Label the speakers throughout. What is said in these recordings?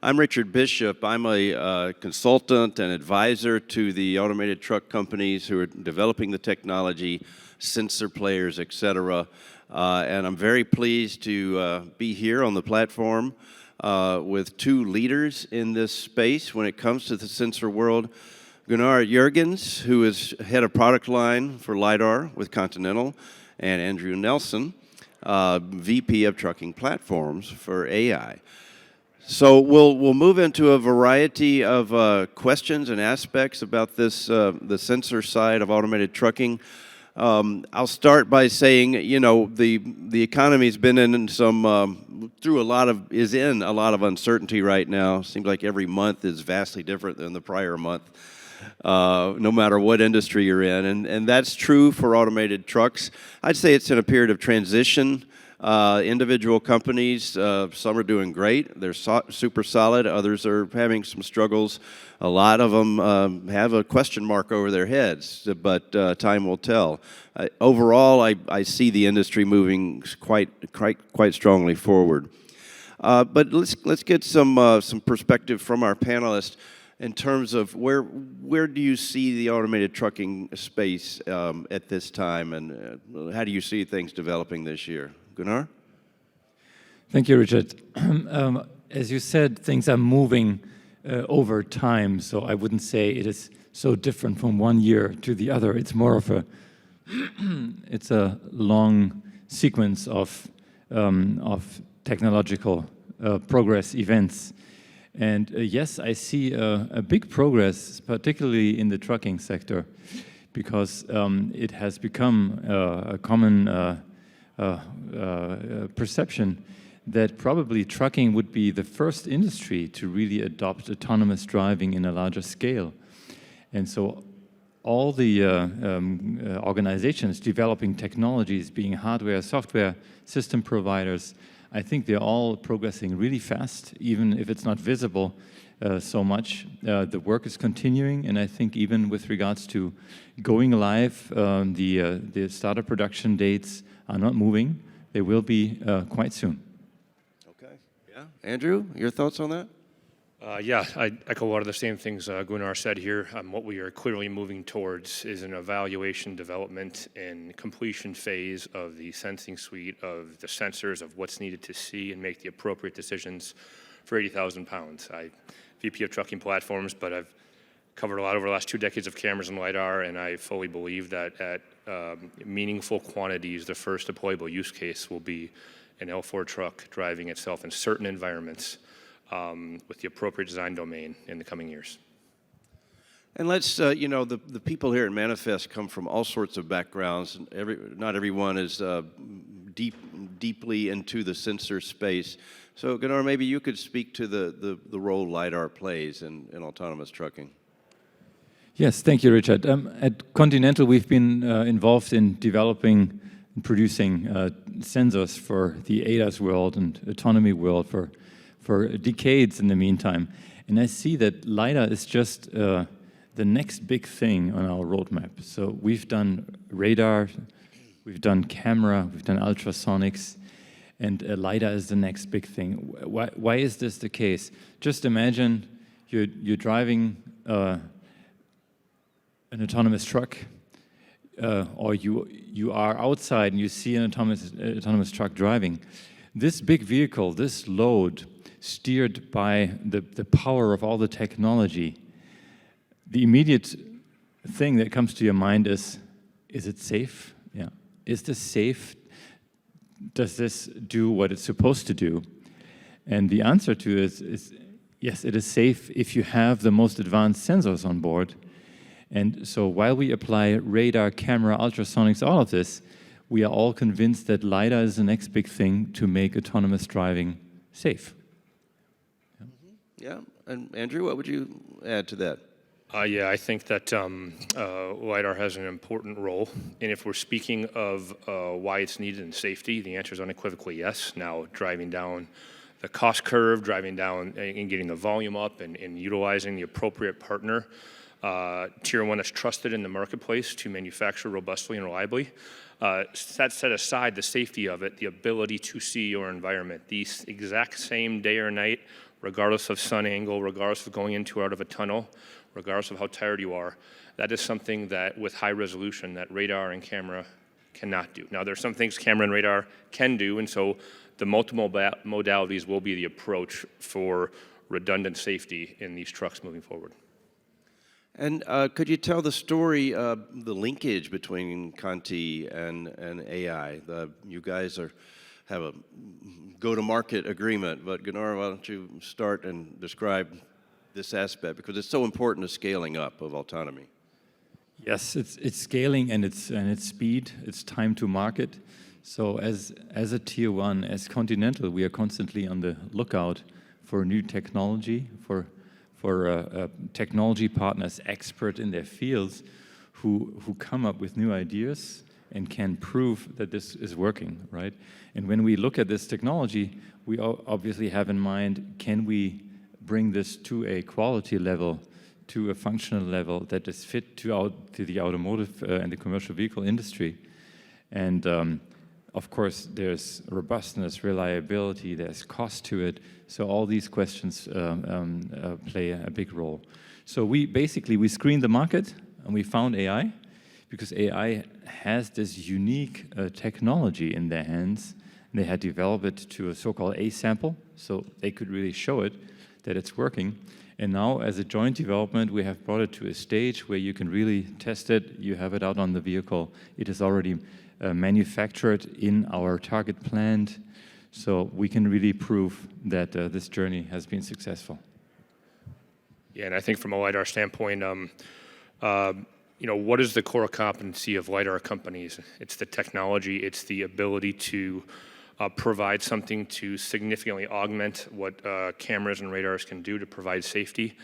Speaker 1: I'm Richard Bishop. I'm a consultant and advisor to the automated truck companies who are developing the technology, sensor players, et cetera. And I'm very pleased to be here on the platform with two leaders in this space when it comes to the sensor world. Gunnar Juergens, who is head of product line for LiDAR with Continental, and Andrew Nelson, VP of trucking platforms for AEye. So we'll move into a variety of questions and aspects about this the sensor side of automated trucking. I'll start by saying, you know, the economy's been in some is in a lot of uncertainty right now. Seems like every month is vastly different than the prior month, no matter what industry you're in, and that's true for automated trucks. I'd say it's in a period of transition. Individual companies, some are doing great, they're super solid, others are having some struggles. A lot of them have a question mark over their heads, but time will tell. Overall, I see the industry moving quite strongly forward. But let's get some perspective from our panelists in terms of where do you see the automated trucking space at this time, and how do you see things developing this year? Gunnar?
Speaker 2: Thank you, Richard. As you said, things are moving over time, so I wouldn't say it is so different from one year to the other. It's more of it's a long sequence of technological progress events. And yes, I see a big progress, particularly in the trucking sector, because it has become a common perception that probably trucking would be the first industry to really adopt autonomous driving in a larger scale. And so all the organizations developing technologies, being hardware, software, system providers, I think they're all progressing really fast, even if it's not visible so much. The work is continuing, and I think even with regards to going live, the startup production dates are not moving. They will be quite soon.
Speaker 1: Okay. Yeah. Andrew, your thoughts on that?
Speaker 3: Yeah, I echo a lot of the same things Gunnar said here. What we are clearly moving towards is an evaluation, development, and completion phase of the sensing suite of the sensors of what's needed to see and make the appropriate decisions for 80,000 pounds. I'm VP of trucking platforms, but I've covered a lot over the last 2 decades of cameras and LiDAR, and I fully believe that at meaningful quantities, the first deployable use case will be an L4 truck driving itself in certain environments with the appropriate design domain in the coming years.
Speaker 1: And let's, you know, the people here at Manifest come from all sorts of backgrounds, and not everyone is deeply into the sensor space. So, Gunnar, maybe you could speak to the role LiDAR plays in autonomous trucking.
Speaker 2: Yes, thank you, Richard. At Continental, we've been involved in developing and producing sensors for the ADAS world and autonomy world for decades in the meantime. And I see that LiDAR is just the next big thing on our roadmap. So we've done radar, we've done camera, we've done ultrasonics, and LiDAR is the next big thing. Why is this the case? Just imagine you're driving an autonomous truck, or you are outside and you see an autonomous truck driving. This big vehicle, this load, steered by the power of all the technology, the immediate thing that comes to your mind is it safe? Yeah. Is this safe? Does this do what it's supposed to do? And the answer to it is yes, it is safe if you have the most advanced sensors on board. And so while we apply radar, camera, ultrasonics, all of this, we are all convinced that LiDAR is the next big thing to make autonomous driving safe.
Speaker 1: Yeah, and Andrew, what would you add to that?
Speaker 3: Yeah, I think that LiDAR has an important role. And if we're speaking of why it's needed in safety, the answer is unequivocally yes. Now, driving down the cost curve, driving down and getting the volume up and utilizing the appropriate partner, Tier 1 is trusted in the marketplace to manufacture robustly and reliably. Set aside the safety of it, the ability to see your environment. The exact same day or night regardless of sun angle, regardless of going into or out of a tunnel, regardless of how tired you are. That is something that with high resolution that radar and camera cannot do. Now there's some things camera and radar can do, and so the multiple modalities will be the approach for redundant safety in these trucks moving forward.
Speaker 1: And could you tell the story, the linkage between Conti and AEye? You guys have a go-to-market agreement, but Gunnar, why don't you start and describe this aspect, because it's so important to scaling up of autonomy.
Speaker 2: Yes, it's scaling and it's speed, it's time to market. So as a tier one, as Continental, we are constantly on the lookout for new technology, for technology partners expert in their fields who come up with new ideas and can prove that this is working, right? And when we look at this technology, we obviously have in mind, can we bring this to a quality level, to a functional level that is fit to the automotive and the commercial vehicle industry? And of course, there's robustness, reliability, there's cost to it. So all these questions play a big role. So we screened the market and we found AEye, because AEye has this unique technology in their hands. They had developed it to a so-called A sample, so they could really show it that it's working. And now, as a joint development, we have brought it to a stage where you can really test it. You have it out on the vehicle. It is already manufactured in our target plant, so we can really prove that this journey has been successful.
Speaker 3: Yeah, and I think from a LiDAR standpoint, what is the core competency of LiDAR companies? It's the technology, it's the ability to provide something to significantly augment what cameras and radars can do to provide safety.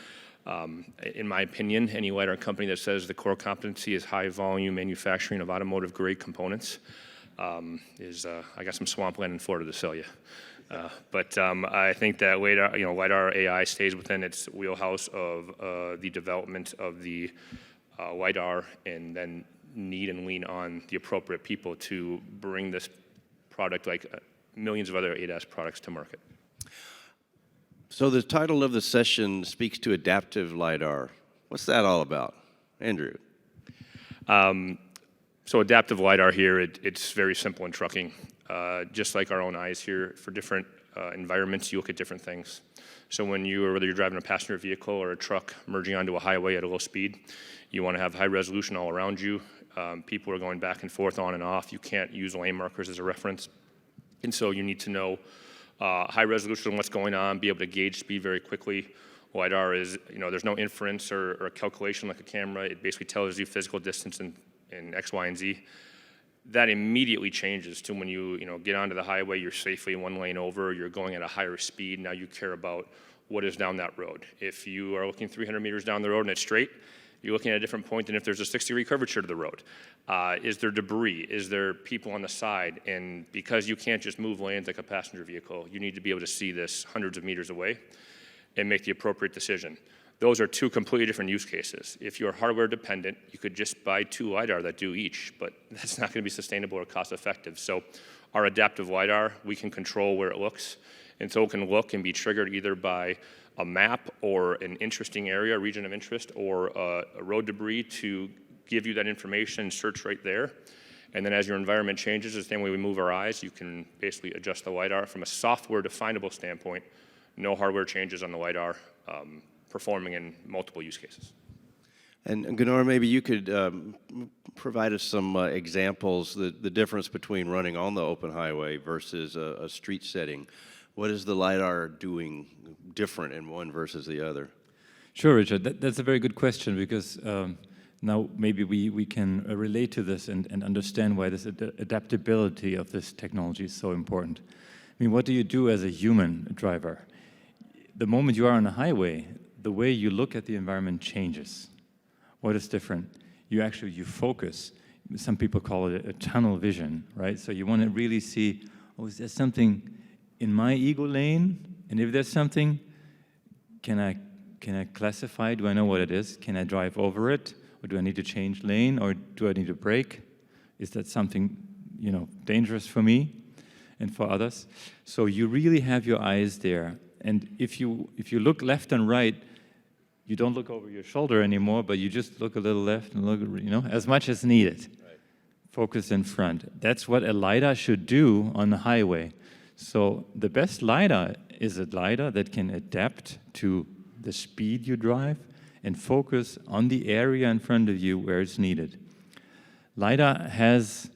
Speaker 3: In my opinion, any LiDAR company that says the core competency is high volume manufacturing of automotive grade components I got some swampland in Florida to sell you. But I think that LiDAR AEye stays within its wheelhouse of the development of the LiDAR, and then need and lean on the appropriate people to bring this product like millions of other ADAS products to market.
Speaker 1: So the title of the session speaks to adaptive LiDAR. What's that all about? Andrew.
Speaker 3: So adaptive LiDAR here, it's very simple in trucking. Just like our own eyes here, for different environments, you look at different things. So whether you're driving a passenger vehicle or a truck merging onto a highway at a low speed, you want to have high resolution all around you. People are going back and forth, on and off. You can't use lane markers as a reference. And so you need to know high resolution on what's going on, be able to gauge speed very quickly. LiDAR is, there's no inference or a calculation like a camera. It basically tells you physical distance in X, Y, and Z. That immediately changes to when you get onto the highway, you're safely one lane over, you're going at a higher speed. Now you care about what is down that road. If you are looking 300 meters down the road and it's straight, you're looking at a different point than if there's a 60-degree curvature to the road. Is there debris? Is there people on the side? And because you can't just move lanes like a passenger vehicle, you need to be able to see this hundreds of meters away and make the appropriate decision. Those are two completely different use cases. If you're hardware dependent, you could just buy two LiDAR that do each, but that's not going to be sustainable or cost effective. So our adaptive LiDAR, we can control where it looks, and so it can look and be triggered either by a map or an interesting area, a region of interest, or a road debris to give you that information and search right there. And then as your environment changes, the same way we move our eyes, you can basically adjust the LiDAR from a software definable standpoint. No hardware changes on the LiDAR, performing in multiple use cases.
Speaker 1: And Gunnar, maybe you could provide us some examples, the difference between running on the open highway versus a street setting. What is the LiDAR doing different in one versus the other?
Speaker 2: Sure, Richard. That's a very good question, because now maybe we can relate to this and understand why this adaptability of this technology is so important. I mean, what do you do as a human driver? The moment you are on a highway, the way you look at the environment changes. What is different? You focus. Some people call it a tunnel vision, right? So you want to really see, is there something in my ego lane? And if there's something, can I classify? Do I know what it is? Can I drive over it? Or do I need to change lane? Or do I need to brake? Is that something, dangerous for me and for others? So you really have your eyes there. And if you look left and right, you don't look over your shoulder anymore, but you just look a little left and look, as much as needed. Right. Focus in front. That's what a LiDAR should do on the highway. So the best LiDAR is a LiDAR that can adapt to the speed you drive and focus on the area in front of you where it's needed. LiDAR has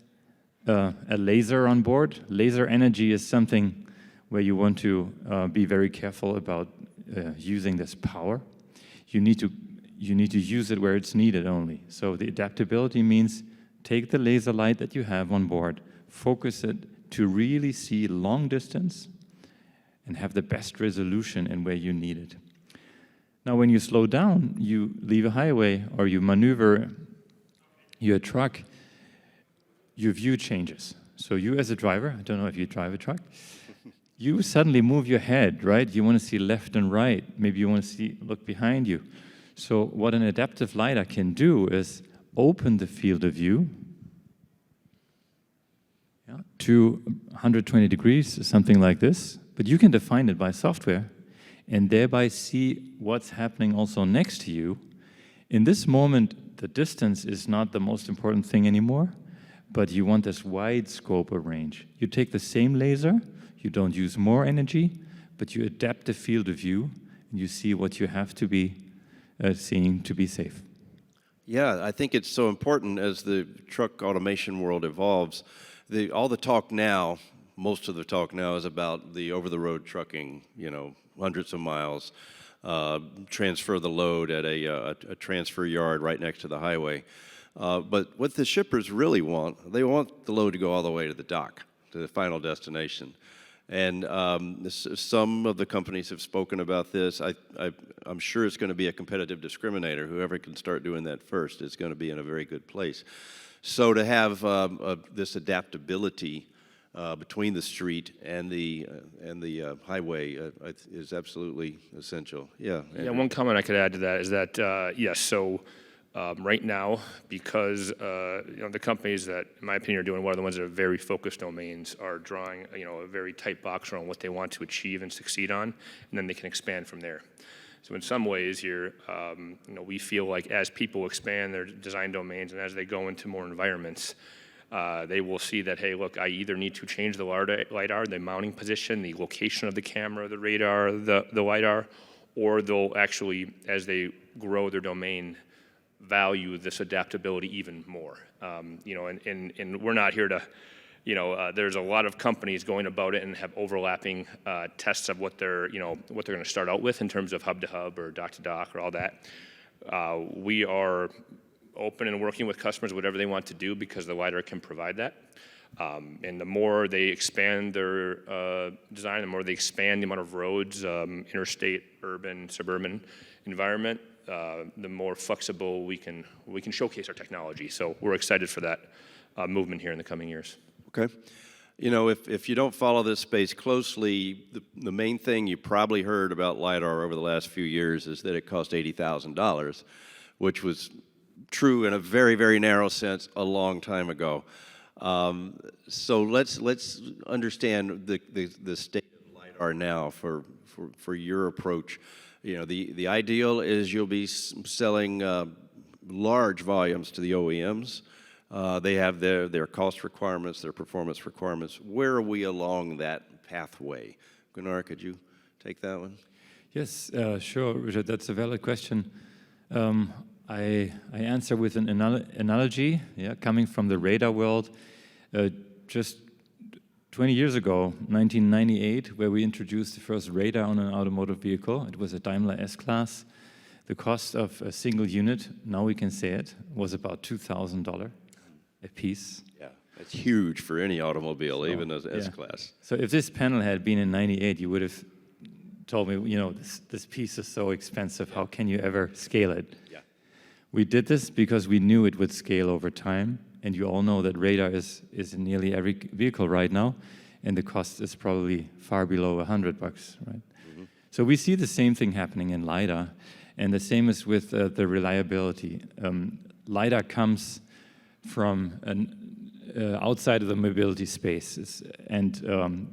Speaker 2: a laser on board. Laser energy is something where you want to be very careful about using this power. You need to use it where it's needed only. So the adaptability means take the laser light that you have on board, focus it to really see long distance and have the best resolution in where you need it. Now, when you slow down, you leave a highway or you maneuver your truck, your view changes. So you as a driver, I don't know if you drive a truck, you suddenly move your head, right? You want to see left and right. Maybe you want to look behind you. So what an adaptive LiDAR can do is open the field of view to 120 degrees, something like this. But you can define it by software and thereby see what's happening also next to you. In this moment, the distance is not the most important thing anymore, but you want this wide scope of range. You take the same laser, you don't use more energy, but you adapt the field of view, and you see what you have to be seeing to be safe.
Speaker 1: Yeah, I think it's so important as the truck automation world evolves. All the talk now, most of the talk now is about the over-the-road trucking, hundreds of miles, transfer the load at a transfer yard right next to the highway. But what the shippers really want, they want the load to go all the way to the dock, to the final destination. And some of the companies have spoken about this. I'm sure it's going to be a competitive discriminator. Whoever can start doing that first is going to be in a very good place. So to have this adaptability between the street and the highway is absolutely essential. Yeah.
Speaker 3: Yeah. One comment I could add to that is that yes. So. Right now, because the companies that, in my opinion, are doing well are the ones that are very focused domains, are drawing a very tight box around what they want to achieve and succeed on, and then they can expand from there. So in some ways here, we feel like as people expand their design domains and as they go into more environments, they will see that, hey, look, I either need to change the LiDAR, the mounting position, the location of the camera, the radar, the LiDAR, or they'll actually, as they grow their domain, value this adaptability even more. And we're not here to, there's a lot of companies going about it and have overlapping tests of what they're going to start out with in terms of hub to hub or dock to dock or all that. We are open and working with customers whatever they want to do because the LiDAR can provide that. And the more they expand their design, the more they expand the amount of roads, interstate, urban, suburban environment, the more flexible we can showcase our technology. So we're excited for that movement here in the coming years.
Speaker 1: Okay. If you don't follow this space closely, the main thing you probably heard about LiDAR over the last few years is that it cost $80,000, which was true in a very, very narrow sense a long time ago. So let's understand the state of LiDAR now for your approach. The ideal is you'll be selling large volumes to the OEMs. They have their cost requirements, their performance requirements. Where are we along that pathway? Gunnar, could you take that one?
Speaker 2: Yes, sure, Richard. That's a valid question. I answer with an analogy, coming from the radar world. Just 20 years ago, 1998, where we introduced the first radar on an automotive vehicle. It was a Daimler S-Class. The cost of a single unit, now we can say it, was about $2,000 a piece.
Speaker 1: Yeah, that's huge for any automobile, even as S-Class.
Speaker 2: So if this panel had been in 98, you would have told me, this piece is so expensive, how can you ever scale it? Yeah. We did this because we knew it would scale over time. And you all know that radar is in nearly every vehicle right now, and the cost is probably far below $100, right? Mm-hmm. So we see the same thing happening in LiDAR, and the same is with the reliability. LiDAR comes from outside of the mobility space. And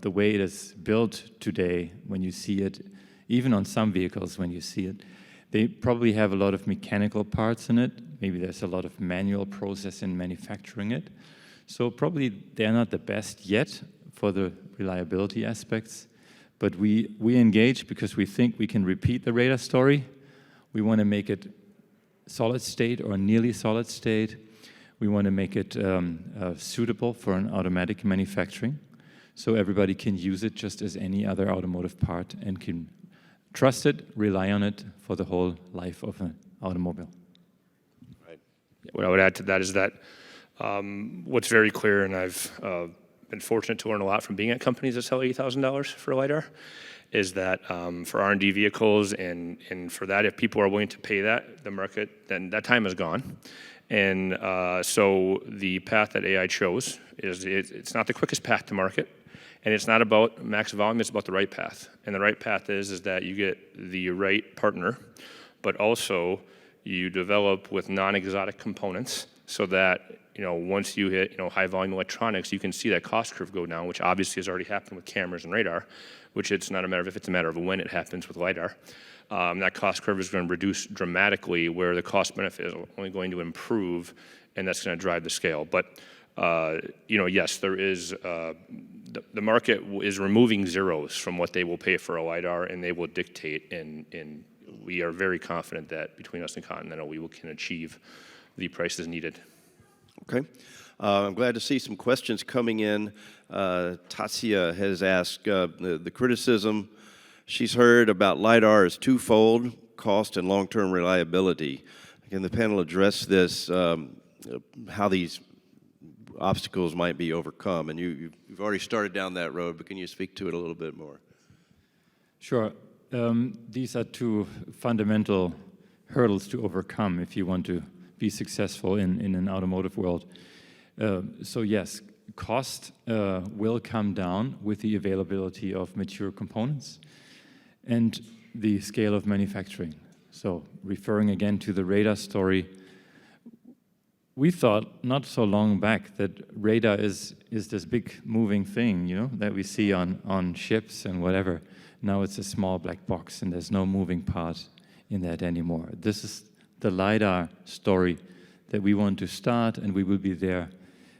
Speaker 2: the way it is built today, when you see it, even on some vehicles when you see it, they probably have a lot of mechanical parts in it. Maybe there's a lot of manual process in manufacturing it. So probably they're not the best yet for the reliability aspects. But we engage because we think we can repeat the radar story. We want to make it solid state or nearly solid state. We want to make it suitable for an automatic manufacturing, so everybody can use it just as any other automotive part and can trust it, rely on it for the whole life of an automobile.
Speaker 3: Right. What I would add to that is that what's very clear, and I've been fortunate to learn a lot from being at companies that sell $80,000 for LiDAR, is that for R&D vehicles and for that, if people are willing to pay that, the market, then that time is gone. And so the path that AEye chose is it's not the quickest path to market, and it's not about max volume, it's about the right path. And the right path is that you get the right partner, but also you develop with non-exotic components so that once you hit high volume electronics, you can see that cost curve go down, which obviously has already happened with cameras and radar, which it's not a matter of if, it's a matter of when it happens with LiDAR. That cost curve is going to reduce dramatically, where the cost benefit is only going to improve, and that's going to drive the scale. But yes, there is the market is removing zeros from what they will pay for a LiDAR, and they will dictate. And we are very confident that between us and Continental, we can achieve the prices needed.
Speaker 1: Okay. I'm glad to see some questions coming in. Tasia has asked the criticism she's heard about LiDAR is twofold: cost and long-term reliability. Can the panel address this, how these obstacles might be overcome? And you've already started down that road, but can you speak to it a little bit more?
Speaker 2: Sure. These are two fundamental hurdles to overcome if you want to be successful in an automotive world. So yes, cost will come down with the availability of mature components and the scale of manufacturing. So referring again to the radar story, we thought not so long back that radar is this big moving thing, that we see on ships and whatever. Now it's a small black box and there's no moving part in that anymore. This is the LiDAR story that we want to start, and we will be there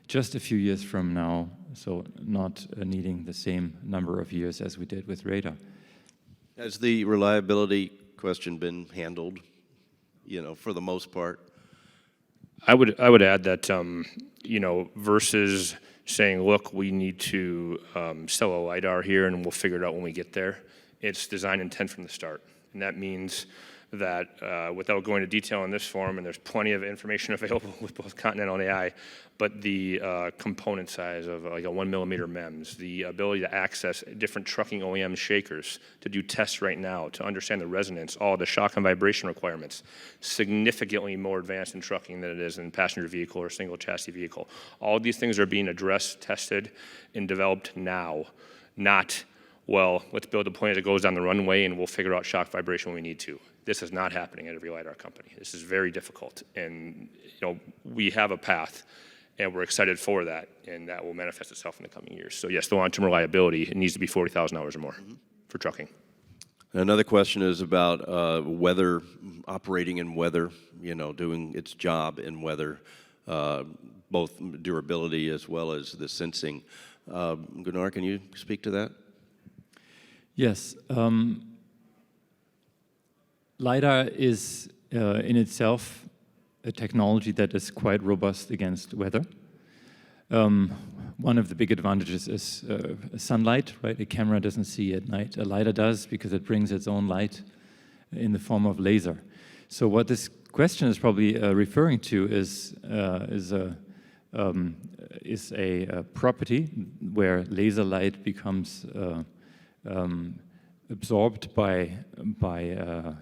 Speaker 2: just a few years from now, so not needing the same number of years as we did with radar.
Speaker 1: Has the reliability question been handled, for the most part?
Speaker 3: I would add that, versus saying, look, we need to sell a LiDAR here and we'll figure it out when we get there, it's design intent from the start. And that means that without going into detail in this forum, and there's plenty of information available with both Continental and AEye, but the component size of like a 1mm MEMS, the ability to access different trucking OEM shakers, to do tests right now, to understand the resonance, all the shock and vibration requirements, significantly more advanced in trucking than it is in passenger vehicle or single chassis vehicle. All of these things are being addressed, tested, and developed now, not, well, let's build a plane that goes down the runway and we'll figure out shock vibration when we need to. This is not happening at every LiDAR company. This is very difficult, and we have a path, and we're excited for that, and that will manifest itself in the coming years. So yes, the long-term reliability, it needs to be 40,000 hours or more for trucking.
Speaker 1: Another question is about weather, operating in weather, doing its job in weather, both durability as well as the sensing. Gunnar, can you speak to that?
Speaker 2: Yes. LiDAR is in itself a technology that is quite robust against weather. One of the big advantages is sunlight, right? A camera doesn't see at night. A LiDAR does, because it brings its own light in the form of laser. So what this question is probably referring to is a property where laser light becomes absorbed by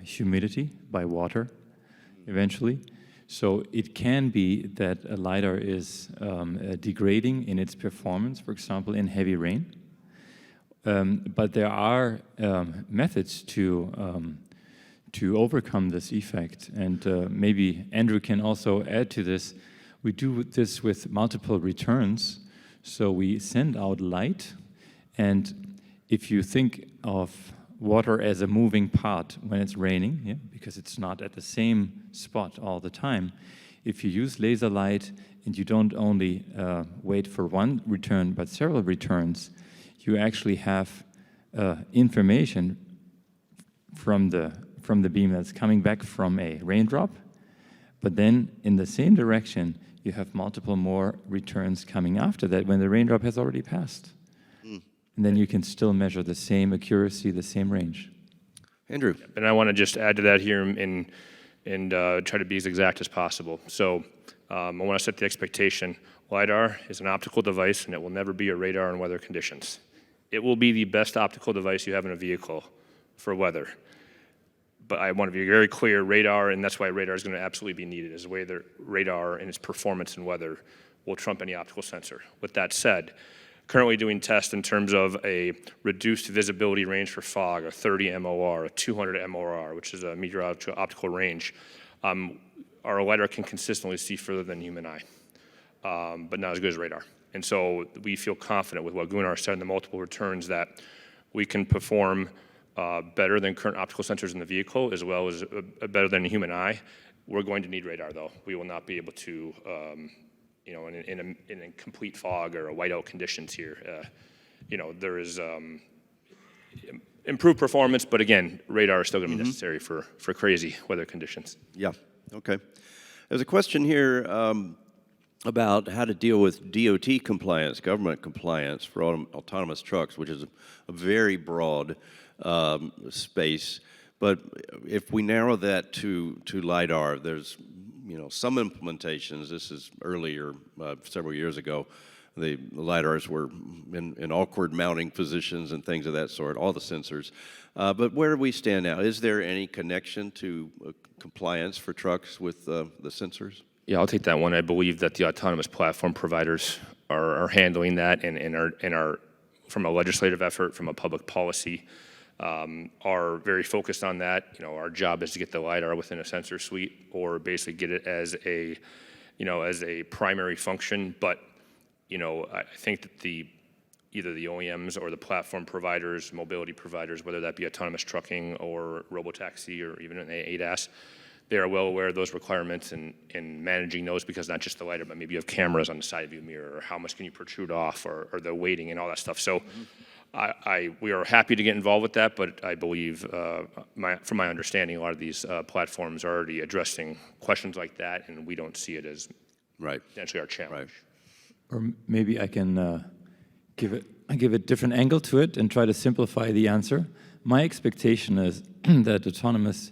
Speaker 2: humidity, by water, eventually. So it can be that a LiDAR is degrading in its performance, for example, in heavy rain. But there are methods to overcome this effect. And maybe Andrew can also add to this. We do this with multiple returns. So we send out light, and if you think of water as a moving part when it's raining, yeah, because it's not at the same spot all the time, if you use laser light and you don't only wait for one return but several returns, you actually have information from the beam that's coming back from a raindrop, but then in the same direction you have multiple more returns coming after that when the raindrop has already passed. And then you can still measure the same accuracy, the same range.
Speaker 1: Andrew.
Speaker 3: And I want to just add to that here and try to be as exact as possible. So I want to set the expectation. LiDAR is an optical device, and it will never be a radar in weather conditions. It will be the best optical device you have in a vehicle for weather. But I want to be very clear, radar, and that's why radar is going to absolutely be needed, is the way that radar and its performance in weather will trump any optical sensor. With that said, currently doing tests in terms of a reduced visibility range for fog, a 30 MOR, a 200 MOR, which is a meteorological optical range. Our LiDAR can consistently see further than human eye, but not as good as radar. And so we feel confident with what Gunnar said in the multiple returns that we can perform better than current optical sensors in the vehicle, as well as better than the human eye. We're going to need radar, though. We will not be able to, in a complete fog or a whiteout conditions here. There is improved performance, but again, radar is still going to be necessary for crazy weather conditions.
Speaker 1: Yeah, okay. There's a question here about how to deal with DOT compliance, government compliance for autonomous trucks, which is a very broad space. But if we narrow that to LiDAR, there's some implementations. This is earlier, several years ago. The LiDARs were in awkward mounting positions and things of that sort, all the sensors. But where do we stand now? Is there any connection to compliance for trucks with the sensors?
Speaker 3: Yeah, I'll take that one. I believe that the autonomous platform providers are handling that and are, from a legislative effort, from a public policy, are very focused on that. Our job is to get the LiDAR within a sensor suite, or basically get it as a primary function. But I think that either the OEMs or the platform providers, mobility providers, whether that be autonomous trucking or robotaxi or even an ADAS, they are well aware of those requirements and managing those, because not just the LiDAR, but maybe you have cameras on the side view mirror, or how much can you protrude off, or the weighting and all that stuff. So we are happy to get involved with that, but I believe, from my understanding, a lot of these platforms are already addressing questions like that, and we don't see it as potentially our challenge.
Speaker 2: Right. Or maybe I can give a different angle to it and try to simplify the answer. My expectation is that autonomous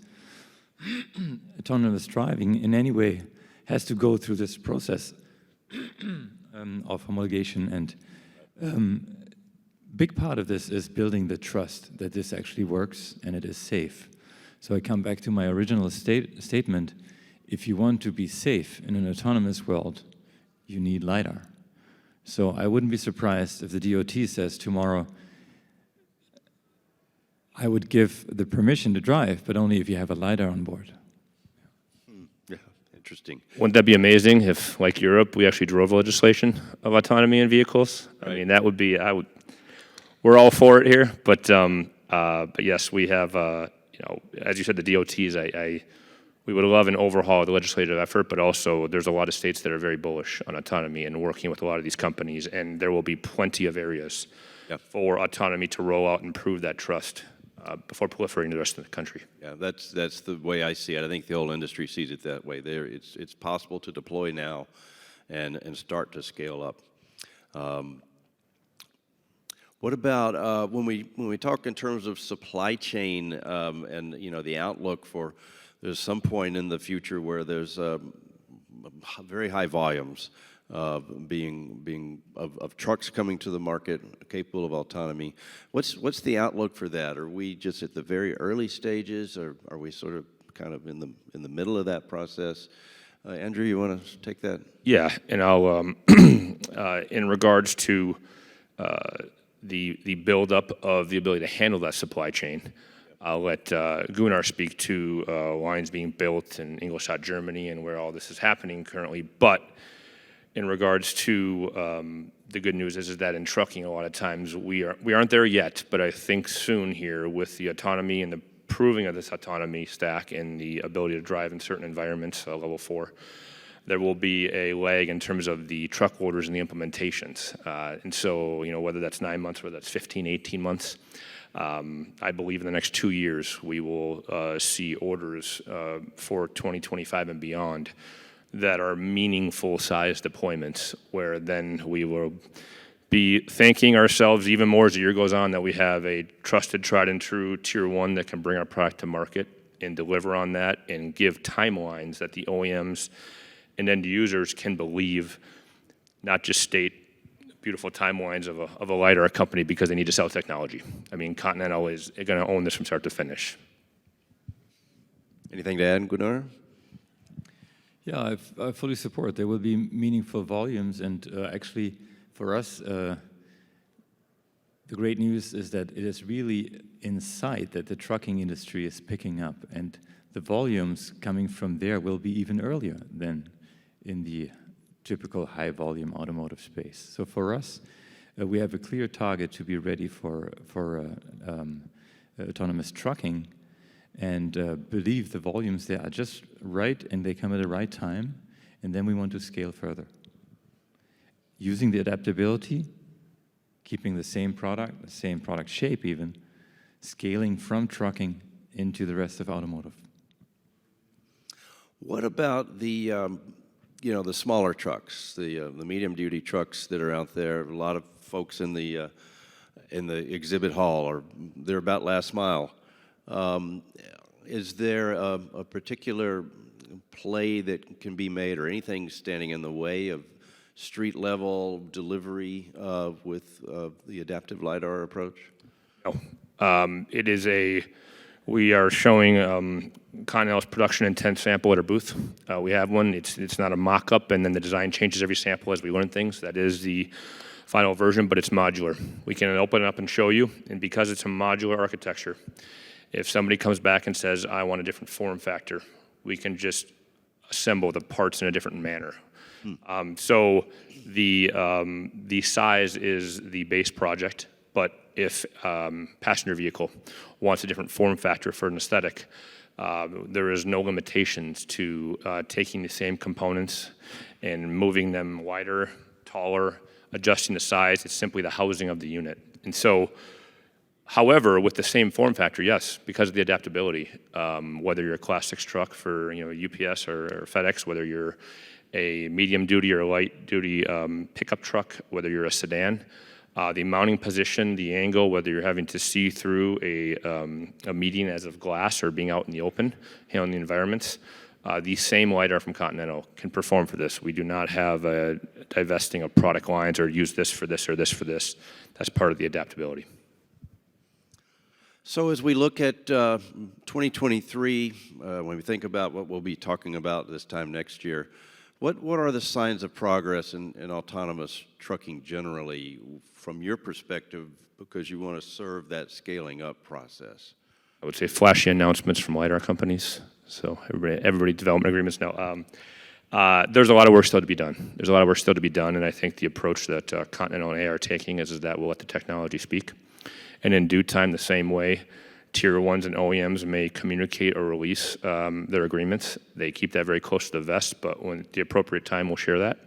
Speaker 2: driving in any way has to go through this process of homologation, and big part of this is building the trust that this actually works and it is safe. So I come back to my original statement. If you want to be safe in an autonomous world, you need LiDAR. So I wouldn't be surprised if the DOT says tomorrow, I would give the permission to drive, but only if you have a LiDAR on board.
Speaker 1: Yeah, interesting.
Speaker 3: Wouldn't that be amazing if, like Europe, we actually drove legislation of autonomy in vehicles? Right. I mean, that would be, we're all for it here, but yes, we have, as you said, the DOTs, we would love an overhaul of the legislative effort, but also there's a lot of states that are very bullish on autonomy and working with a lot of these companies, and there will be plenty of areas for autonomy to roll out and prove that trust before proliferating the rest of the country.
Speaker 1: Yeah, that's the way I see it. I think the whole industry sees it that way. It's possible to deploy now and start to scale up. What about when we talk in terms of supply chain and the outlook for, there's some point in the future where there's very high volumes of trucks coming to the market capable of autonomy. What's the outlook for that? Are we just at the very early stages, or are we sort of kind of in the middle of that process? Andrew, you want to take that?
Speaker 3: Yeah, and I'll in regards to the buildup of the ability to handle that supply chain, I'll let Gunnar speak to lines being built in Ingolstadt, Germany, and where all this is happening currently. But In regards to the good news is that in trucking, a lot of times we aren't there yet, but I think soon here with the autonomy and the proving of this autonomy stack and the ability to drive in certain environments, level 4, there will be a lag in terms of the truck orders and the implementations. And so, whether that's 9 months, whether that's 15, 18 months, I believe in the next 2 years, we will see orders for 2025 and beyond that are meaningful size deployments, where then we will be thanking ourselves even more as the year goes on that we have a trusted, tried and true tier 1 that can bring our product to market and deliver on that and give timelines that the OEMs and end users can believe, not just state beautiful timelines of a LiDAR company because they need to sell technology. I mean, Continental is going to own this from start to finish.
Speaker 1: Anything to add, Gunnar?
Speaker 2: Yeah, I fully support. There will be meaningful volumes, and actually, for us, the great news is that it is really in sight that the trucking industry is picking up, and the volumes coming from there will be even earlier than in the typical high-volume automotive space. So for us, we have a clear target to be ready for autonomous trucking, and believe the volumes there are just right and they come at the right time, and then we want to scale further. Using the adaptability, keeping the same product shape even, scaling from trucking into the rest of automotive.
Speaker 1: What about the the smaller trucks, the medium-duty trucks that are out there? A lot of folks in the exhibit hall they're about last mile. Is there a particular play that can be made, or anything standing in the way of street-level delivery with the adaptive LiDAR approach?
Speaker 3: No. We are showing Continental's production intent sample at our booth. We have one. It's not a mock-up, and then the design changes every sample as we learn things. That is the final version, but it's modular. We can open it up and show you, and because it's a modular architecture, if somebody comes back and says, I want a different form factor, we can just assemble the parts in a different manner. So the size is the base project, but if passenger vehicle wants a different form factor for an aesthetic, there is no limitations to taking the same components and moving them wider, taller, adjusting the size. It's simply the housing of the unit. And so, however, with the same form factor, yes, because of the adaptability, whether you're a Class 6 truck for UPS or FedEx, whether you're a medium-duty or a light-duty pickup truck, whether you're a sedan, the mounting position, the angle, whether you're having to see through a median as of glass or being out in the open, handling the environments, the same LiDAR from Continental can perform for this. We do not have a divesting of product lines or use this for this or this for this. That's part of the adaptability.
Speaker 1: So as we look at 2023, when we think about what we'll be talking about this time next year, what are the signs of progress in autonomous trucking generally from your perspective, because you want to serve that scaling up process?
Speaker 3: I would say flashy announcements from LiDAR companies. So everybody development agreements now. There's a lot of work still to be done. There's a lot of work still to be done, and I think the approach that Continental and AEye are taking is that we'll let the technology speak. And in due time, the same way, Tier 1s and OEMs may communicate or release their agreements. They keep that very close to the vest, but when at the appropriate time, we'll share that.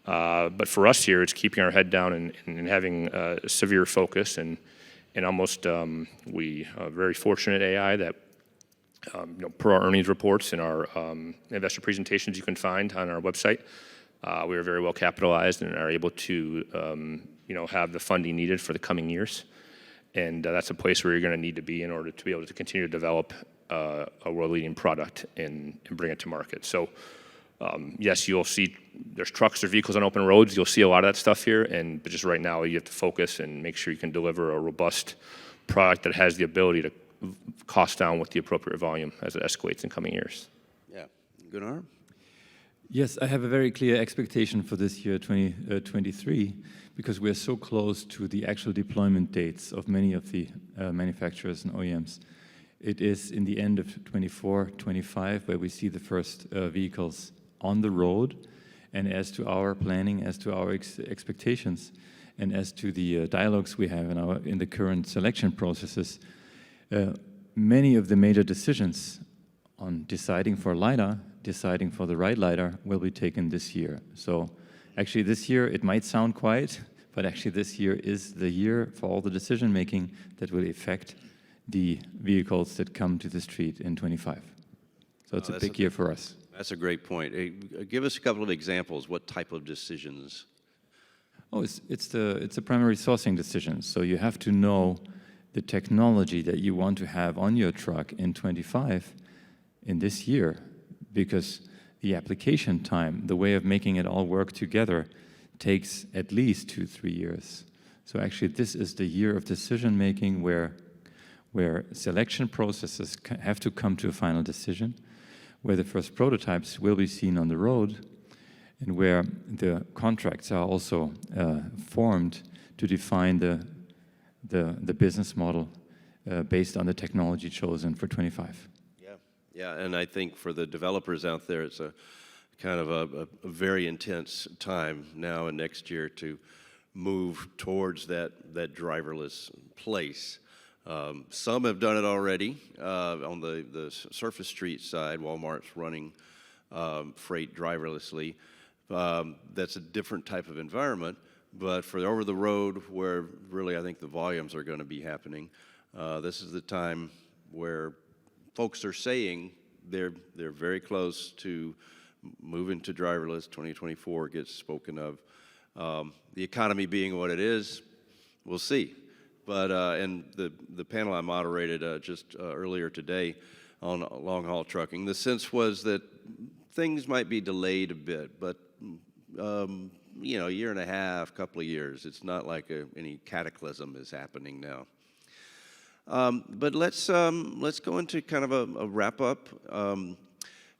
Speaker 3: But for us here, it's keeping our head down and having severe focus. And almost, we are very fortunate at AEye that, per our earnings reports and our investor presentations you can find on our website, we are very well capitalized and are able to, have the funding needed for the coming years. And that's a place where you're going to need to be in order to be able to continue to develop a world-leading product and bring it to market. So, yes, you'll see there's trucks or vehicles on open roads. You'll see a lot of that stuff here. But just right now, you have to focus and make sure you can deliver a robust product that has the ability to cost down with the appropriate volume as it escalates in coming years.
Speaker 1: Yeah. Gunnar?
Speaker 2: Yes, I have a very clear expectation for this year, 2023, because we're so close to the actual deployment dates of many of the manufacturers and OEMs. It is in the end of 24, 25, where we see the first vehicles on the road, and as to our planning, as to our expectations, and as to the dialogues we have in the current selection processes, many of the major decisions on deciding for LiDAR, deciding for the right LiDAR, will be taken this year. So actually this year, it might sound quiet, but actually this year is the year for all the decision making that will affect the vehicles that come to the street in 25. So it's a big year for us.
Speaker 1: That's a great point. Give us a couple of examples. What type of decisions?
Speaker 2: Oh, it's the primary sourcing decisions. So you have to know the technology that you want to have on your truck in 25 in this year, because the application time, the way of making it all work together, takes at least 2-3 years. So actually this is the year of decision making where selection processes have to come to a final decision, where the first prototypes will be seen on the road, and where the contracts are also formed to define the business model based on the technology chosen for 25.
Speaker 1: Yeah, and I think for the developers out there, it's a kind of a very intense time now and next year to move towards that driverless place. Some have done it already. On the surface street side, Walmart's running freight driverlessly. That's a different type of environment, but for over the road, where really I think the volumes are going to be happening, this is the time where folks are saying they're very close to moving to driverless. 2024 gets spoken of. The economy being what it is, we'll see. But and the panel I moderated just earlier today on long-haul trucking, the sense was that things might be delayed a bit, but you know, a year and a half, couple of years. It's not like any cataclysm is happening now. But let's go into kind of a wrap up.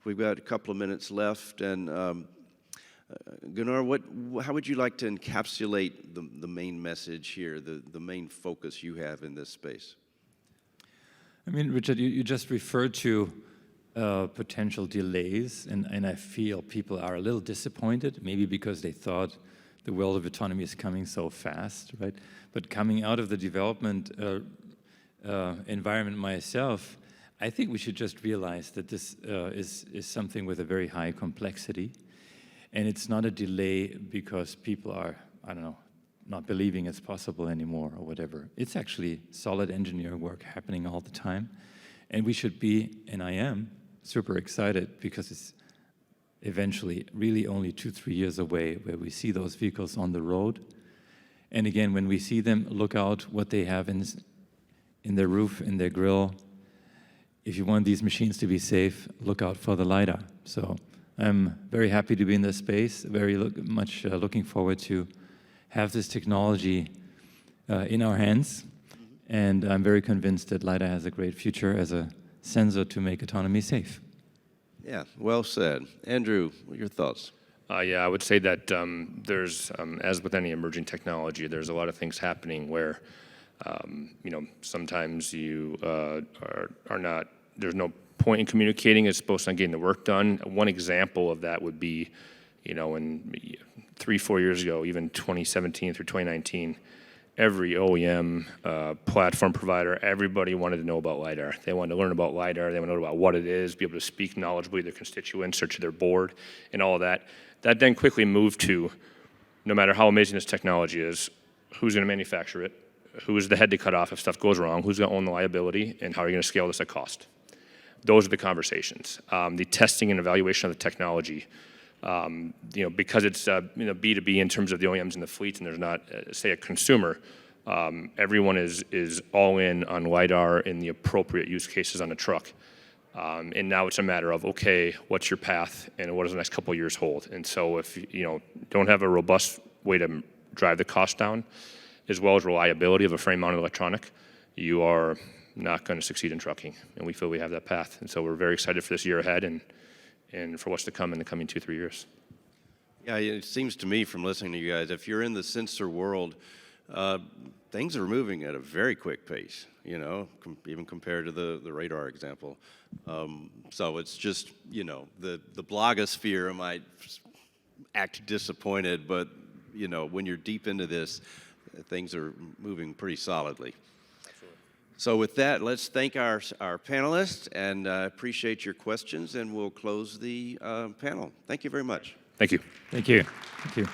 Speaker 1: We've got a couple of minutes left, and Gunnar, how would you like to encapsulate the main message here, the main focus you have in this space?
Speaker 2: I mean, Richard, you just referred to potential delays, and I feel people are a little disappointed, maybe because they thought the world of autonomy is coming so fast, right? But coming out of the development environment myself, I think we should just realize that this is something with a very high complexity, and it's not a delay because people are, I don't know, not believing it's possible anymore or whatever. It's actually solid engineering work happening all the time, and we should be, and I am, super excited because it's eventually really only 2-3 years away where we see those vehicles on the road. And again, when we see them, look out what they have in their roof, in their grill. If you want these machines to be safe, look out for the LiDAR. So I'm very happy to be in this space, very much looking forward to have this technology in our hands. And I'm very convinced that LiDAR has a great future as a sensor to make autonomy safe.
Speaker 1: Yeah, well said. Andrew, what are your thoughts?
Speaker 3: Yeah, I would say that there's, as with any emerging technology, there's a lot of things happening where, you know, sometimes you are not, there's no point in communicating as opposed to getting the work done. One example of that would be, you know, in 3-4 years ago, even 2017 through 2019, every OEM, platform provider, everybody wanted to know about LiDAR. They wanted to learn about LiDAR. They wanted to know about what it is, be able to speak knowledgeably to their constituents or to their board and all of that. That then quickly moved to, no matter how amazing this technology is, who's going to manufacture it, who is the head to cut off if stuff goes wrong, who's going to own the liability, and how are you going to scale this at cost? Those are the conversations. The testing and evaluation of the technology, you know, because it's you know, B2B in terms of the OEMs and the fleets, and there's not, say, a consumer, everyone is all in on LiDAR in the appropriate use cases on a truck. And now it's a matter of, okay, what's your path and what does the next couple of years hold? And so if you know, don't have a robust way to drive the cost down, as well as reliability of a frame-mounted electronic, you are not going to succeed in trucking. And we feel we have that path. And so we're very excited for this year ahead and for what's to come in the coming 2-3 years.
Speaker 1: Yeah, it seems to me from listening to you guys, if you're in the sensor world, things are moving at a very quick pace, you know, even compared to the radar example. So it's just, you know, the blogosphere might act disappointed, but you know, when you're deep into this, things are moving pretty solidly. So with that, let's thank our panelists, and appreciate your questions, and we'll close the panel. Thank you very much.
Speaker 3: Thank you.
Speaker 2: Thank you. Thank you.